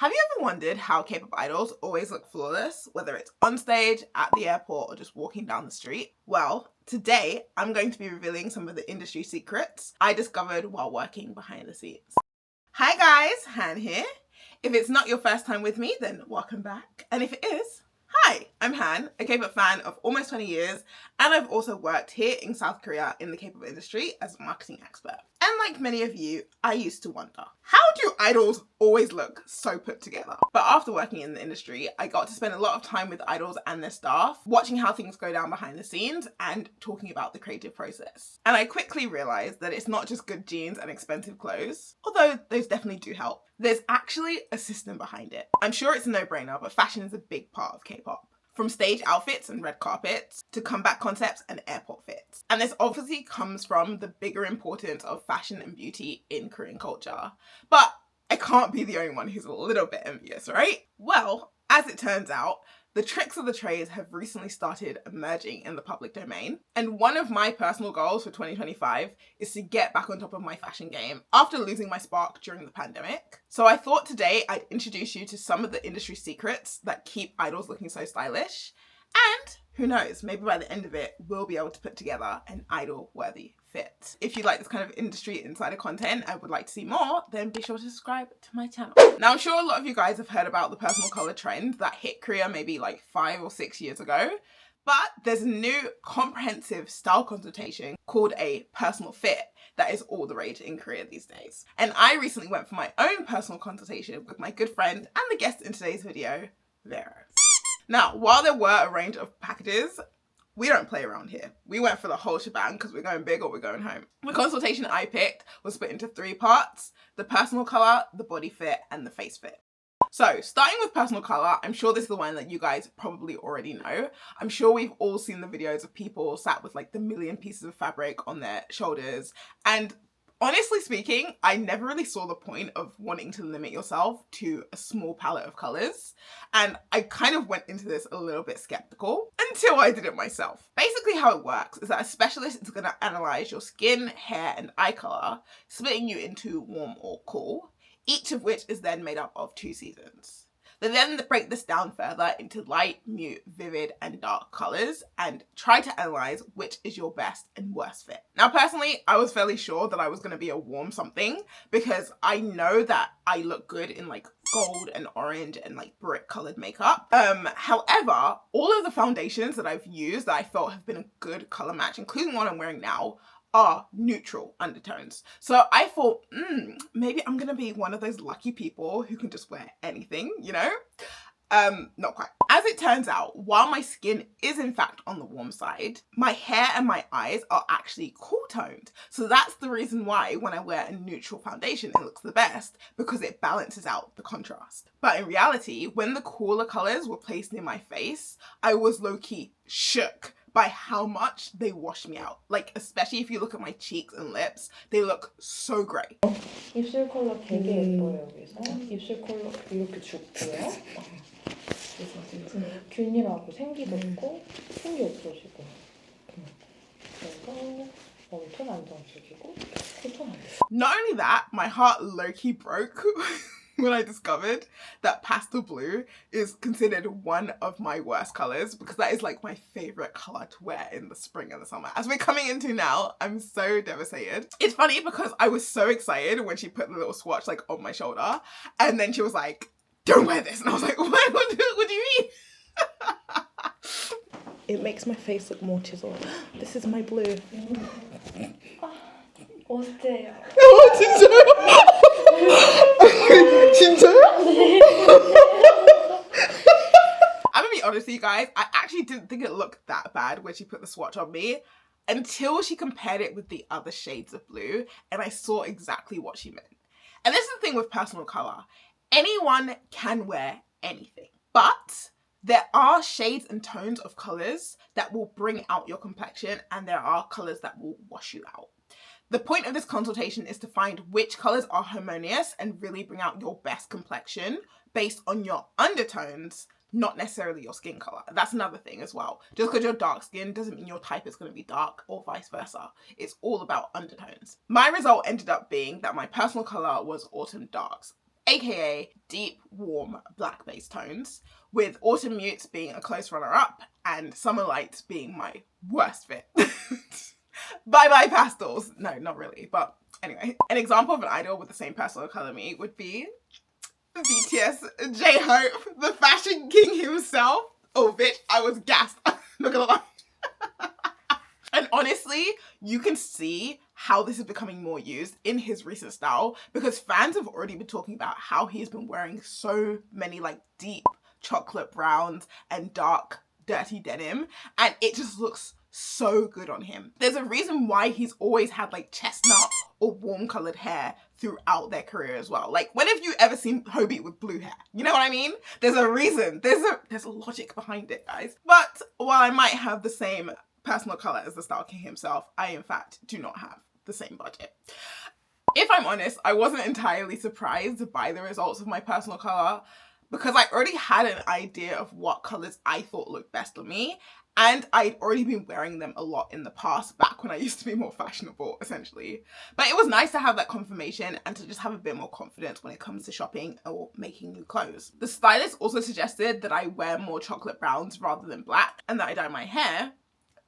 Have you ever wondered how K-pop idols always look flawless, whether it's on stage, at the airport, or just walking down the street? Well, today I'm going to be revealing some of the industry secrets I discovered while working behind the scenes. Hi guys, Han here. If it's not your first time with me, then welcome back. And if it is, hi, I'm Han, a K-pop fan of almost 20 years, and I've also worked here in South Korea in the K-pop industry as a marketing expert. And like many of you, I used to wonder, how do idols always look so put together? But after working in the industry, I got to spend a lot of time with idols and their staff, watching how things go down behind the scenes and talking about the creative process. And I quickly realized that it's not just good jeans and expensive clothes, although those definitely do help. There's actually a system behind it. I'm sure it's a no-brainer, but fashion is a big part of K-pop. From stage outfits and red carpets to comeback concepts and airport fits. And this obviously comes from the bigger importance of fashion and beauty in Korean culture. But I can't be the only one who's a little bit envious, right? Well, as it turns out, the tricks of the trade have recently started emerging in the public domain. And one of my personal goals for 2025 is to get back on top of my fashion game after losing my spark during the pandemic. So I thought today I'd introduce you to some of the industry secrets that keep idols looking so stylish. And who knows, maybe by the end of it, we'll be able to put together an idol-worthy fit. If you like this kind of industry insider content and would like to see more, then be sure to subscribe to my channel. Now, I'm sure a lot of you guys have heard about the personal color trend that hit Korea maybe like 5 or 6 years ago, but there's a new comprehensive style consultation called a personal fit that is all the rage in Korea these days. And I recently went for my own personal consultation with my good friend and the guest in today's video, Vero. Now, while there were a range of packages, we don't play around here. We went for the whole shebang because we're going big or we're going home. The consultation I picked was split into 3 parts: the personal color, the body fit, and the face fit. So starting with personal color, I'm sure this is the one that you guys probably already know. I'm sure we've all seen the videos of people sat with like the million pieces of fabric on their shoulders. And honestly speaking, I never really saw the point of wanting to limit yourself to a small palette of colors. And I kind of went into this a little bit skeptical until I did it myself. Basically how it works is that a specialist is going to analyze your skin, hair, and eye color, splitting you into warm or cool, each of which is then made up of 2 seasons. They then break this down further into light, mute, vivid, and dark colors and try to analyze which is your best and worst fit. Now, personally, I was fairly sure that I was going to be a warm something because I know that I look good in like gold and orange and like brick colored makeup. However, all of the foundations that I've used that I felt have been a good color match, including one I'm wearing now, are neutral undertones. So I thought, maybe I'm gonna be one of those lucky people who can just wear anything, you know? Not quite. As it turns out, while my skin is in fact on the warm side, my hair and my eyes are actually cool toned. So that's the reason why when I wear a neutral foundation, it looks the best, because it balances out the contrast. But in reality, when the cooler colors were placed near my face, I was low-key shook by how much they washed me out. Like, especially if you look at my cheeks and lips, they look so grey. 입술 컬러 되게 예뻐요, 여기서. 입술 컬러 이렇게 줍고요. 균일하고 생기도 있고 생기 없어지고. 그래서 웜톤 안정적이고 쿨톤 안정. Not only that, my heart low-key broke when I discovered that pastel blue is considered one of my worst colors, because that is like my favorite color to wear in the spring and the summer. As we're coming into now, I'm so devastated. It's funny because I was so excited when she put the little swatch like on my shoulder, and then she was like, don't wear this. And I was like, what do you mean? It makes my face look more chiseled. This is my blue. 어때요? 진짜요? 진짜요? I'm gonna be honest with you guys, I actually didn't think it looked that bad when she put the swatch on me until she compared it with the other shades of blue and I saw exactly what she meant. And this is the thing with personal color. Anyone can wear anything, but there are shades and tones of colors that will bring out your complexion and there are colors that will wash you out. The point of this consultation is to find which colors are harmonious and really bring out your best complexion based on your undertones, not necessarily your skin color. That's another thing as well. Just because you're dark skinned doesn't mean your type is going to be dark or vice versa. It's all about undertones. My result ended up being that my personal color was autumn darks. aka deep, warm, black base tones, with Autumn Mutes being a close runner-up and Summer Lights being my worst fit. Bye-bye pastels. No, not really, but anyway. An example of an idol with the same pastel color me would be BTS J-Hope, the fashion king himself. Oh, bitch, I was gassed. Not gonna lie. And honestly, you can see how this is becoming more used in his recent style because fans have already been talking about how he's been wearing so many like deep chocolate browns and dark dirty denim, and it just looks so good on him. There's a reason why he's always had like chestnut or warm colored hair throughout their career as well. Like, when have you ever seen Hobie with blue hair? You know what I mean? There's a reason. There's a logic behind it, guys. But while I might have the same personal color as the Style King himself, I in fact do not have the same budget. If I'm honest, I wasn't entirely surprised by the results of my personal color because I already had an idea of what colors I thought looked best on me, and I'd already been wearing them a lot in the past, back when I used to be more fashionable, essentially. But it was nice to have that confirmation and to just have a bit more confidence when it comes to shopping or making new clothes. The stylist also suggested that I wear more chocolate browns rather than black, and that I dye my hair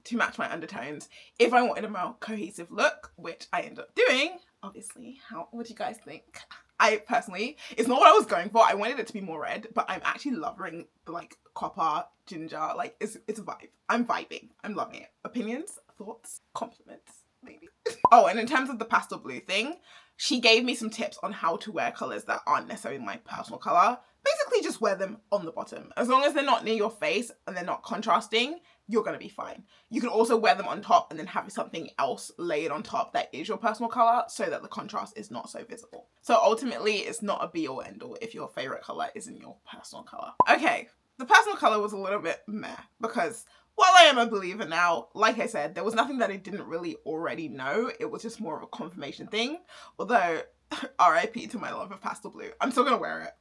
to match my undertones if I wanted a more cohesive look, which I ended up doing, obviously. What do you guys think? I personally, it's not what I was going for. I wanted it to be more red, but I'm actually loving the like copper, ginger, like it's a vibe. I'm vibing. I'm loving it. Opinions, thoughts, compliments, maybe. Oh, and in terms of the pastel blue thing, she gave me some tips on how to wear colors that aren't necessarily my personal color. Basically just wear them on the bottom. As long as they're not near your face and they're not contrasting, you're gonna be fine. You can also wear them on top and then have something else layered on top that is your personal color so that the contrast is not so visible. So ultimately, it's not a be all end all if your favorite color isn't your personal color. Okay, the personal color was a little bit meh because while I am a believer now, like I said, there was nothing that I didn't really already know. It was just more of a confirmation thing. Although, RIP to my love of pastel blue. I'm still gonna wear it.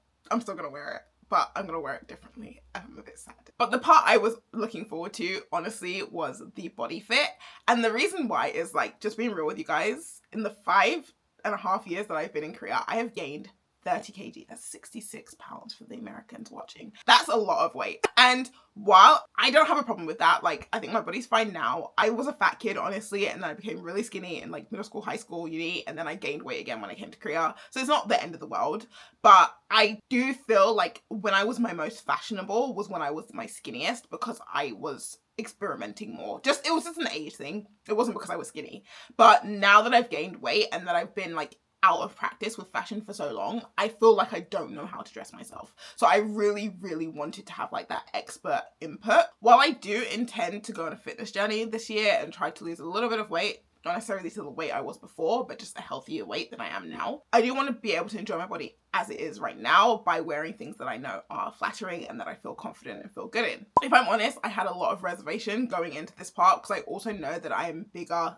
But I'm gonna wear it differently. I'm a bit sad. But the part I was looking forward to, honestly, was the body fit. And the reason why is, like, just being real with you guys, in the 5.5 years that I've been in Korea, I have gained 30 kg. That's 66 pounds for the Americans watching. That's a lot of weight. And while I don't have a problem with that, like, I think my body's fine now. I was a fat kid, honestly, and then I became really skinny in like middle school, high school, uni, and then I gained weight again when I came to Korea. So it's not the end of the world, but I do feel like when I was my most fashionable was when I was my skinniest because I was experimenting more. It was just an age thing. It wasn't because I was skinny. But now that I've gained weight and that I've been like out of practice with fashion for so long, I feel like I don't know how to dress myself. So I really, really wanted to have like that expert input. While I do intend to go on a fitness journey this year and try to lose a little bit of weight, not necessarily to the weight I was before, but just a healthier weight than I am now, I do want to be able to enjoy my body as it is right now by wearing things that I know are flattering and that I feel confident and feel good in. If I'm honest, I had a lot of reservation going into this part because I also know that I am bigger,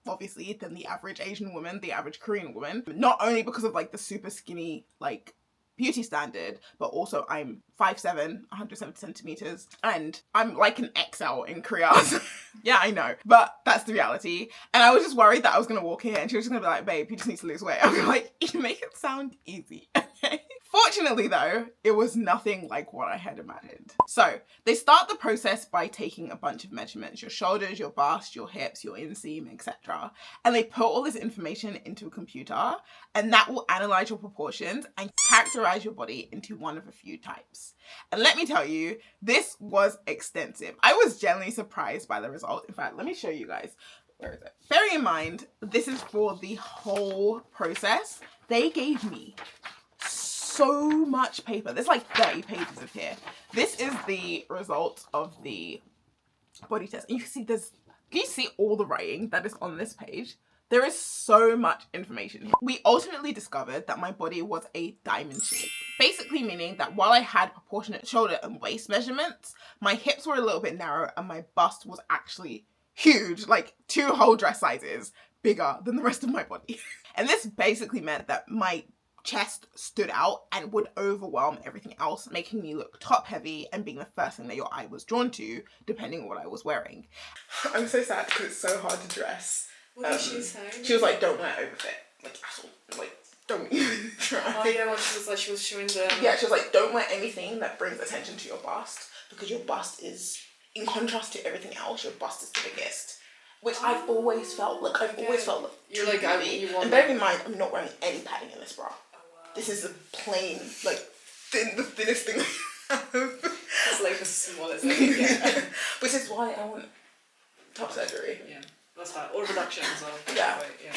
obviously, than the average Asian woman, the average Korean woman, not only because of like the super skinny like beauty standard, but also I'm 5'7", 170 centimeters, and I'm like an XL in Korea. Yeah, I know, but that's the reality. And I was just worried that I was gonna walk here and she was just gonna be like, babe, you just need to lose weight. I was like, you make it sound easy. Okay. Fortunately though, it was nothing like what I had imagined. So they start the process by taking a bunch of measurements, your shoulders, your bust, your hips, your inseam, etc. And they put all this information into a computer, and that will analyze your proportions and characterize your body into one of a few types. And let me tell you, this was extensive. I was genuinely surprised by the result. In fact, let me show you guys. Where is it? Bearing in mind, this is for the whole process. They gave me so much paper. There's like 30 pages of here. This is the result of the body test. And you can you see all the writing that is on this page? There is so much information here. We ultimately discovered that my body was a diamond shape. Basically meaning that while I had proportionate shoulder and waist measurements, my hips were a little bit narrow and my bust was actually huge, like 2 whole dress sizes bigger than the rest of my body. And this basically meant that my chest stood out and would overwhelm everything else, making me look top heavy and being the first thing that your eye was drawn to, depending on what I was wearing. I'm so sad because it's so hard to dress. What did she say? She was like, don't wear overfit, like at all. Like, don't even try. Oh yeah, when she was showing the... Yeah, she was like, don't wear anything that brings attention to your bust, because your bust is, in contrast to everything else, your bust is the biggest. Which I've always felt, like, you're like, you want... And bear in mind, I'm not wearing any padding in this bra. Oh, wow. This is a plain, like, the thinnest thing I have. It's like the smallest I can get. Which is why I want top surgery. Yeah, that's fine. Or reduction as well. Yeah. Yeah.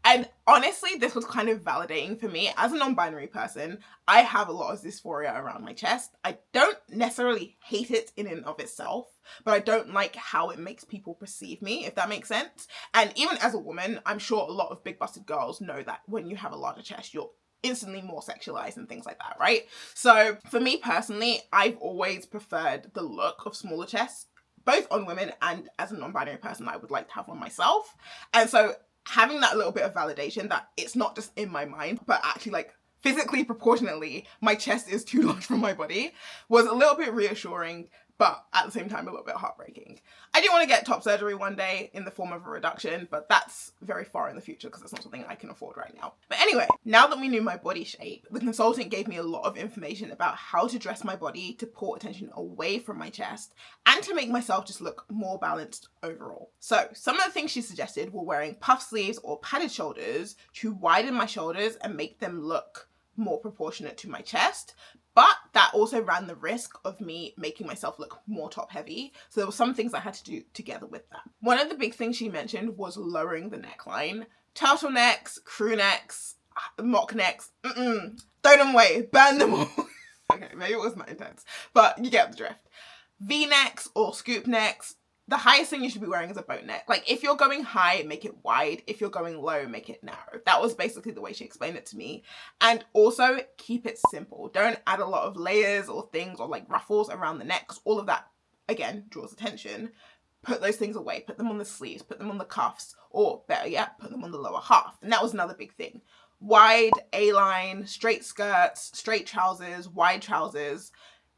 And honestly, this was kind of validating for me. As a non-binary person, I have a lot of dysphoria around my chest. I don't necessarily hate it in and of itself, but I don't like how it makes people perceive me, if that makes sense. And even as a woman, I'm sure a lot of big-busted girls know that when you have a larger chest, you're instantly more sexualized and things like that, right? So for me personally, I've always preferred the look of smaller chests, both on women and as a non-binary person, I would like to have one myself. And so having that little bit of validation that it's not just in my mind, but actually like physically proportionately, my chest is too large for my body was a little bit reassuring, but at the same time, a little bit heartbreaking. I do want to get top surgery one day in the form of a reduction, but that's very far in the future because it's not something I can afford right now. But anyway, now that we knew my body shape, the consultant gave me a lot of information about how to dress my body to pull attention away from my chest and to make myself just look more balanced overall. So some of the things she suggested were wearing puff sleeves or padded shoulders to widen my shoulders and make them look more proportionate to my chest. But that also ran the risk of me making myself look more top heavy. So there were some things I had to do together with that. One of the big things she mentioned was lowering the neckline. Turtlenecks, crew necks, mock necks, throw them away, burn them all. Okay, maybe it wasn't that intense, but you get the drift. V-necks or scoop necks. The highest thing you should be wearing is a boat neck. Like if you're going high, make it wide. If you're going low, make it narrow. That was basically the way she explained it to me. And also keep it simple. Don't add a lot of layers or things or like ruffles around the neck, because all of that, again, draws attention. Put those things away. Put them on the sleeves, put them on the cuffs, or better yet, put them on the lower half. And that was another big thing. Wide A-line, straight skirts, straight trousers, wide trousers.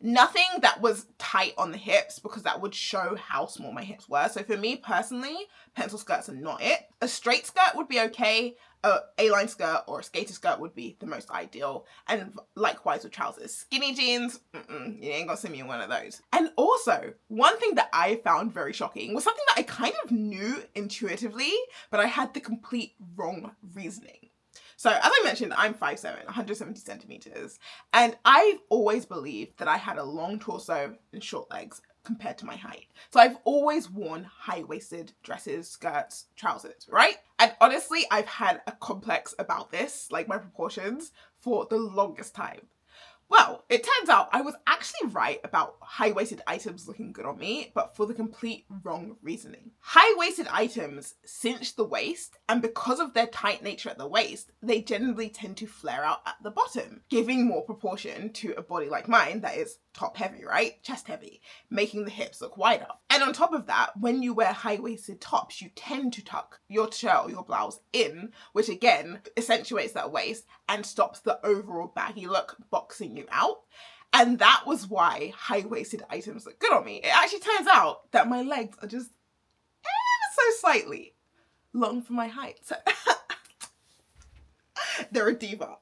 Nothing that was tight on the hips because that would show how small my hips were. So for me personally, pencil skirts are not it. A straight skirt would be okay. A A-line skirt or a skater skirt would be the most ideal. And likewise with trousers. Skinny jeans, you ain't gonna see me in one of those. And also, one thing that I found very shocking was something that I kind of knew intuitively, but I had the complete wrong reasoning. So as I mentioned, I'm 5'7", 170 centimeters, and I've always believed that I had a long torso and short legs compared to my height. So I've always worn high-waisted dresses, skirts, trousers, right? And honestly, I've had a complex about this, like my proportions, for the longest time. Well, it turns out I was actually right about high-waisted items looking good on me, but for the complete wrong reasoning. High-waisted items cinch the waist, and because of their tight nature at the waist, they generally tend to flare out at the bottom, giving more proportion to a body like mine that is top heavy, right? Chest heavy, making the hips look wider. And on top of that, when you wear high-waisted tops, you tend to tuck your shirt or your blouse in, which again accentuates that waist and stops the overall baggy look boxing you out. And that was why high-waisted items look good on me. It actually turns out that my legs are just ever so slightly long for my height. So they're a diva,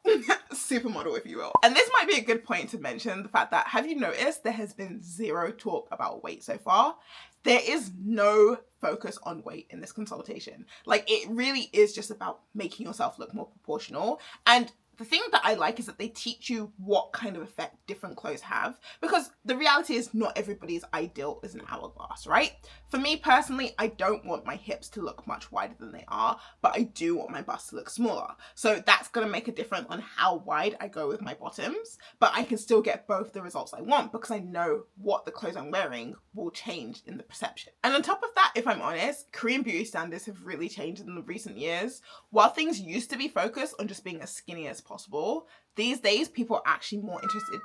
supermodel if you will. And this might be a good point to mention the fact that, have you noticed there has been zero talk about weight so far? There is no focus on weight in this consultation. Like it really is just about making yourself look more proportional. And the thing that I like is that they teach you what kind of effect different clothes have, because the reality is not everybody's ideal is an hourglass, right? For me personally, I don't want my hips to look much wider than they are, but I do want my bust to look smaller. So that's gonna make a difference on how wide I go with my bottoms, but I can still get both the results I want because I know what the clothes I'm wearing will change in the perception. And on top of that, if I'm honest, Korean beauty standards have really changed in the recent years. While things used to be focused on just being as skinny as possible, these days people are actually more interested.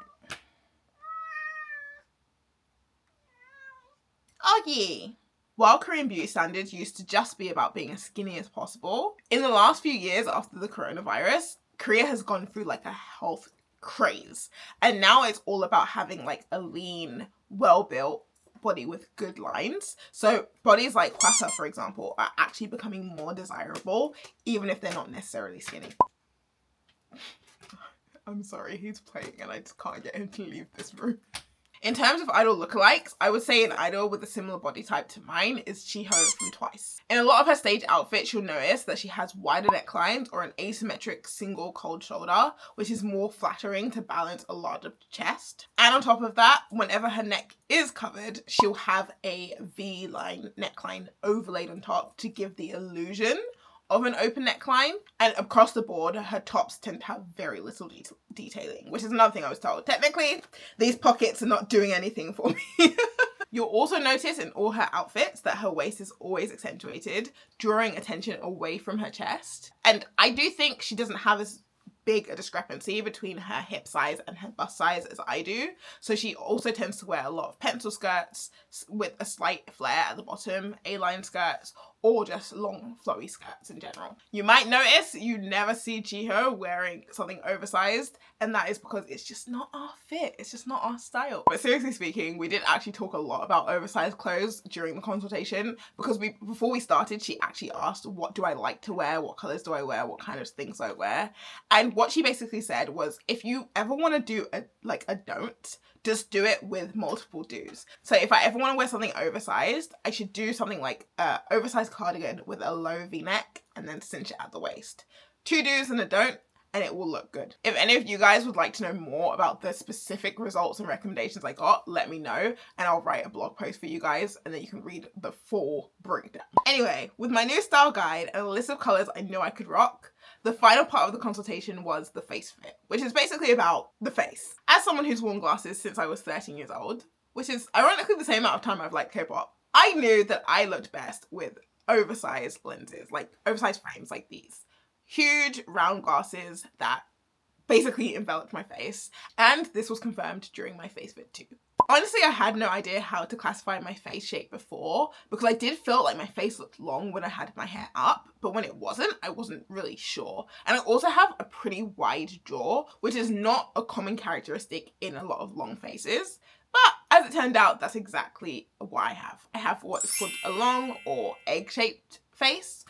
Oh yeah. While Korean beauty standards used to just be about being as skinny as possible, in the last few years after the coronavirus, Korea has gone through like a health craze. And now it's all about having like a lean, well-built body with good lines. So bodies like Hwasa, for example, are actually becoming more desirable, even if they're not necessarily skinny. I'm sorry, he's playing and I just can't get him to leave this room. In terms of idol lookalikes, I would say an idol with a similar body type to mine is Chiho from Twice. In a lot of her stage outfits, you'll notice that she has wider necklines or an asymmetric single cold shoulder, which is more flattering to balance a larger chest. And on top of that, whenever her neck is covered, she'll have a V-line neckline overlaid on top to give the illusion of an open neckline. And across the board, her tops tend to have very little detailing, which is another thing I was told. Technically, these pockets are not doing anything for me. You'll also notice in all her outfits that her waist is always accentuated, drawing attention away from her chest. And I do think she doesn't have as big a discrepancy between her hip size and her bust size as I do. So she also tends to wear a lot of pencil skirts with a slight flare at the bottom, A-line skirts, or just long flowy skirts in general. You might notice you never see Chiho wearing something oversized, and that is because it's just not our fit. It's just not our style. But seriously speaking, we did actually talk a lot about oversized clothes during the consultation, because before we started, she actually asked, what do I like to wear? What colors do I wear? What kind of things do I wear? And what she basically said was, if you ever want to do a don't, just do it with multiple do's. So if I ever want to wear something oversized, I should do something like an oversized cardigan with a low V-neck and then cinch it at the waist. 2 do's and a don't, and it will look good. If any of you guys would like to know more about the specific results and recommendations I got, let me know, and I'll write a blog post for you guys, and then you can read the full breakdown. Anyway, with my new style guide and a list of colors I know I could rock, the final part of the consultation was the face fit, which is basically about the face. As someone who's worn glasses since I was 13 years old, which is ironically the same amount of time I've liked K-pop, I knew that I looked best with oversized lenses, like oversized frames like these. Huge round glasses that basically enveloped my face, and this was confirmed during my face fit too. Honestly, I had no idea how to classify my face shape before, because I did feel like my face looked long when I had my hair up, but when it wasn't, I wasn't really sure. And I also have a pretty wide jaw, which is not a common characteristic in a lot of long faces. But as it turned out, that's exactly what I have. I have what is called a long or egg-shaped face,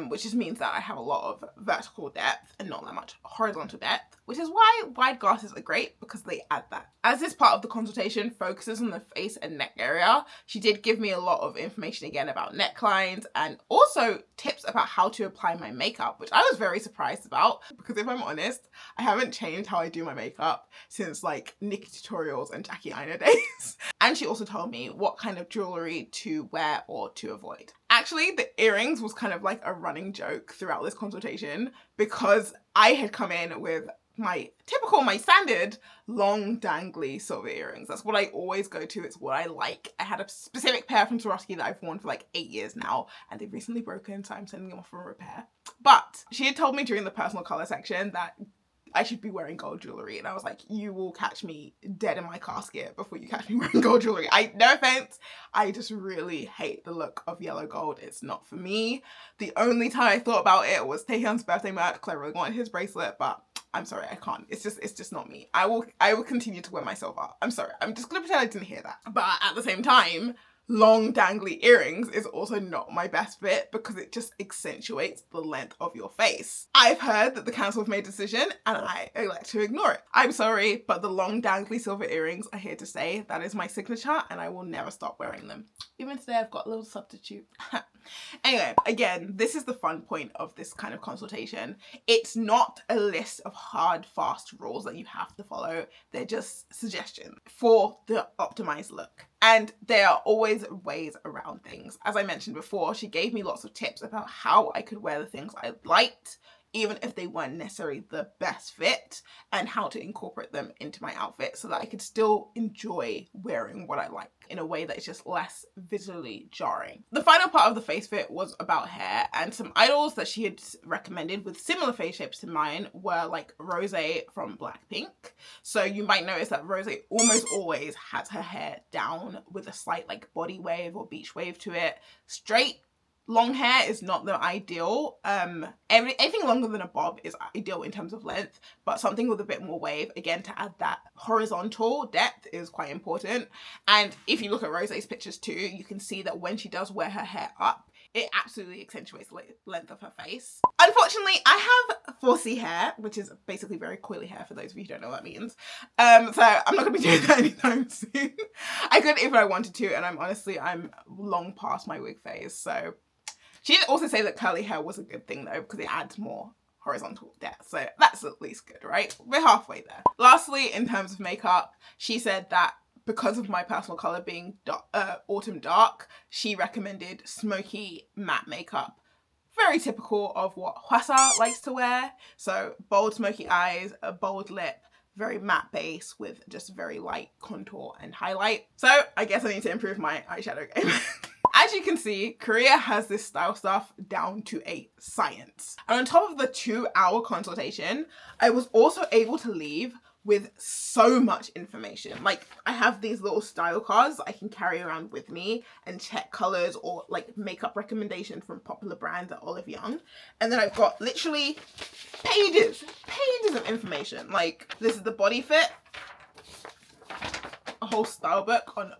which just means that I have a lot of vertical depth and not that much horizontal depth, which is why wide glasses are great, because they add that. As this part of the consultation focuses on the face and neck area, she did give me a lot of information again about necklines and also tips about how to apply my makeup, which I was very surprised about, because if I'm honest, I haven't changed how I do my makeup since like Nikki Tutorials and Jackie Aina days. And she also told me what kind of jewelry to wear or to avoid. Actually, the earrings was kind of like a running joke throughout this consultation, because I had come in with my standard long dangly silver earrings. That's what I always go to. It's what I like. I had a specific pair from Swarovski that I've worn for like 8 years now, and they've recently broken, so I'm sending them off for repair. But she had told me during the personal color section that I should be wearing gold jewelry, and I was like, you will catch me dead in my casket before you catch me wearing gold jewelry. No offense, I just really hate the look of yellow gold. It's not for me. The only time I thought about it was Taehyun's birthday merch, because I really wanted his bracelet, but I'm sorry, I can't. It's just not me. I will continue to wear my silver. I'm sorry, I'm just gonna pretend I didn't hear that. But at the same time, long dangly earrings is also not my best fit, because it just accentuates the length of your face. I've heard that the council have made a decision, and I elect to ignore it. I'm sorry, but the long dangly silver earrings are here to stay. That is my signature, and I will never stop wearing them. Even today I've got a little substitute. Anyway, again, this is the fun point of this kind of consultation. It's not a list of hard, fast rules that you have to follow. They're just suggestions for the optimized look. And there are always ways around things. As I mentioned before, she gave me lots of tips about how I could wear the things I liked, even if they weren't necessarily the best fit, and how to incorporate them into my outfit so that I could still enjoy wearing what I like in a way that is just less visually jarring. The final part of the face fit was about hair, and some idols that she had recommended with similar face shapes to mine were like Rose from Blackpink. So you might notice that Rose almost always has her hair down with a slight like body wave or beach wave to it. Straight long hair is not the ideal. Anything longer than a bob is ideal in terms of length, but something with a bit more wave, again, to add that horizontal depth is quite important. And if you look at Rose's pictures too, you can see that when she does wear her hair up, it absolutely accentuates the length of her face. Unfortunately, I have 4C hair, which is basically very coily hair for those of you who don't know what that means. So I'm not gonna be doing that anytime soon. I could if I wanted to, and I'm long past my wig phase. So she did also say that curly hair was a good thing though, because it adds more horizontal depth. So that's at least good, right? We're halfway there. Lastly, in terms of makeup, she said that because of my personal color being autumn dark, she recommended smoky matte makeup. Very typical of what Hwasa likes to wear. So bold smoky eyes, a bold lip, very matte base with just very light contour and highlight. So I guess I need to improve my eyeshadow game. As you can see, Korea has this style stuff down to a science. And on top of the 2-hour consultation, I was also able to leave with so much information. Like, I have these little style cards I can carry around with me and check colors or like makeup recommendations from popular brands at Olive Young. And then I've got literally pages of information. Like, this is the body fit, a whole style book on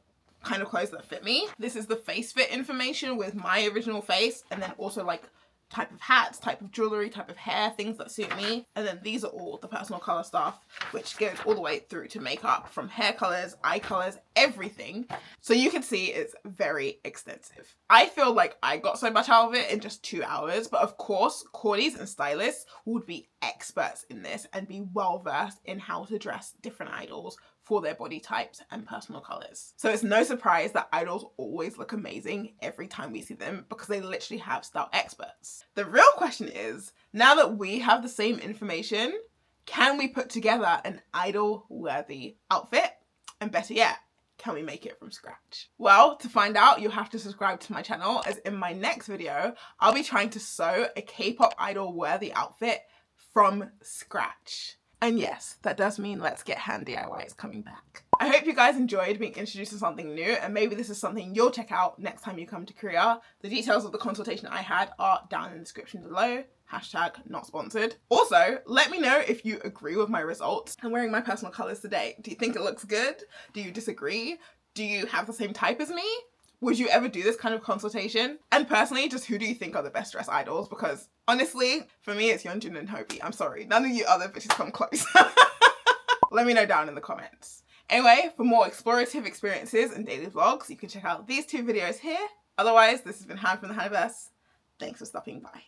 kind of clothes that fit me. This is the face fit information with my original face, and then also like type of hats, type of jewelry, type of hair, things that suit me. And then these are all the personal color stuff, which goes all the way through to makeup, from hair colors, eye colors, everything. So you can see it's very extensive. I feel like I got so much out of it in just 2 hours, but of course, Cordies and stylists would be experts in this and be well versed in how to dress different idols for their body types and personal colors. So it's no surprise that idols always look amazing every time we see them, because they literally have style experts. The real question is, now that we have the same information, can we put together an idol-worthy outfit? And better yet, can we make it from scratch? Well, to find out, you'll have to subscribe to my channel, as in my next video, I'll be trying to sew a K-pop idol-worthy outfit from scratch. And yes, that does mean Let's Get Hand DIY is coming back. I hope you guys enjoyed being introduced to something new, and maybe this is something you'll check out next time you come to Korea. The details of the consultation I had are down in the description below. Hashtag not sponsored. Also, let me know if you agree with my results. I'm wearing my personal colors today. Do you think it looks good? Do you disagree? Do you have the same type as me? Would you ever do this kind of consultation? And personally, just who do you think are the best dressed idols? Because honestly, for me, it's Yeonjun and Hobi. I'm sorry, none of you other bitches come close. Let me know down in the comments. Anyway, for more explorative experiences and daily vlogs, you can check out these 2 videos here. Otherwise, this has been Han from the Haniverse. Thanks for stopping by.